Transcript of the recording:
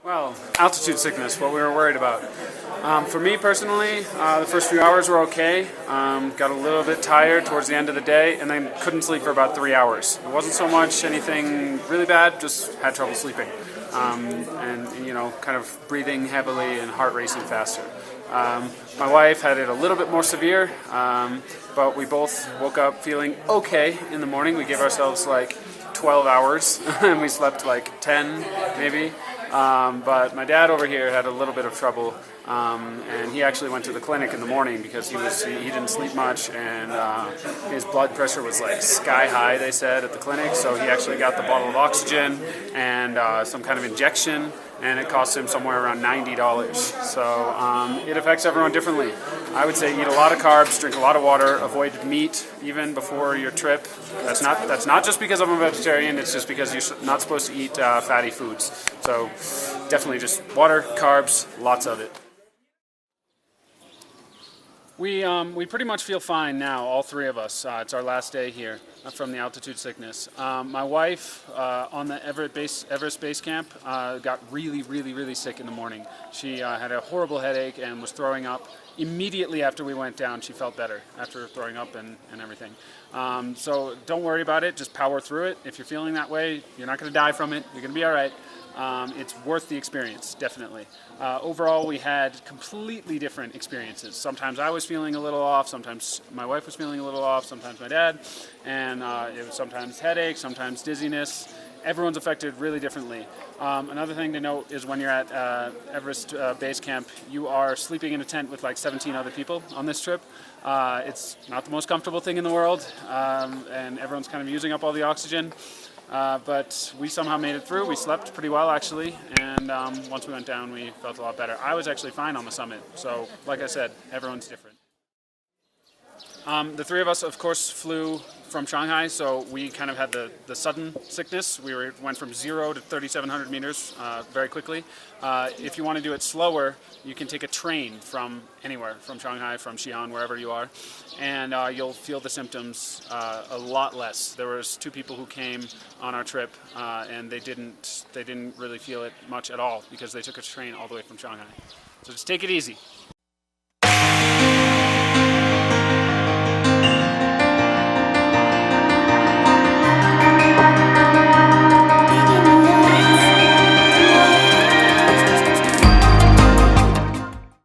Well, altitude sickness, what we were worried about. For me personally, the first few hours were okay. Got a little bit tired towards the end of the day, and then couldn't sleep for about 3 hours. It wasn't so much anything really bad, just had trouble sleeping. And kind of breathing heavily and heart racing faster. My wife had it a little bit more severe, but we both woke up feeling okay in the morning. We gave ourselves like 12 hours, and we slept like 10 maybe. But my dad over here had a little bit of trouble, and he actually went to the clinic in the morning because he didn't sleep much, and his blood pressure was like sky high, they said, at the clinic. So he actually got the bottle of oxygen and some kind of injection, and it cost him somewhere around $90. So it affects everyone differently. I would say eat a lot of carbs, drink a lot of water, avoid meat even before your trip. That's not just because I'm a vegetarian, it's just because you're not supposed to eat fatty foods. So definitely just water, carbs, lots of it. We pretty much feel fine now, all three of us. It's our last day here from the altitude sickness. My wife on the Everest base camp got really sick in the morning. She had a horrible headache and was throwing up. Immediately after we went down, she felt better after throwing up and everything. So don't worry about it, just power through it. If you're feeling that way, you're not going to die from it. You're going to be all right. It's worth the experience, definitely. Overall, we had completely different experiences. Sometimes I was feeling a little off, sometimes my wife was feeling a little off, sometimes my dad, and it was sometimes headache, sometimes dizziness. Everyone's affected really differently. Another thing to note is when you're at Everest Base Camp, you are sleeping in a tent with like 17 other people on this trip. It's not the most comfortable thing in the world, and everyone's kind of using up all the oxygen. But we somehow made it through. We slept pretty well, actually, and once we went down, we felt a lot better. I was actually fine on the summit, so like I said, everyone's different. The three of us, of course, flew from Shanghai, so we kind of had the sudden sickness. We went from 0 to 3,700 meters very quickly. If you want to do it slower, you can take a train from anywhere, from Shanghai, from Xi'an, wherever you are, and you'll feel the symptoms a lot less. There was 2 people who came on our trip, and they didn't really feel it much at all because they took a train all the way from Shanghai. So just take it easy.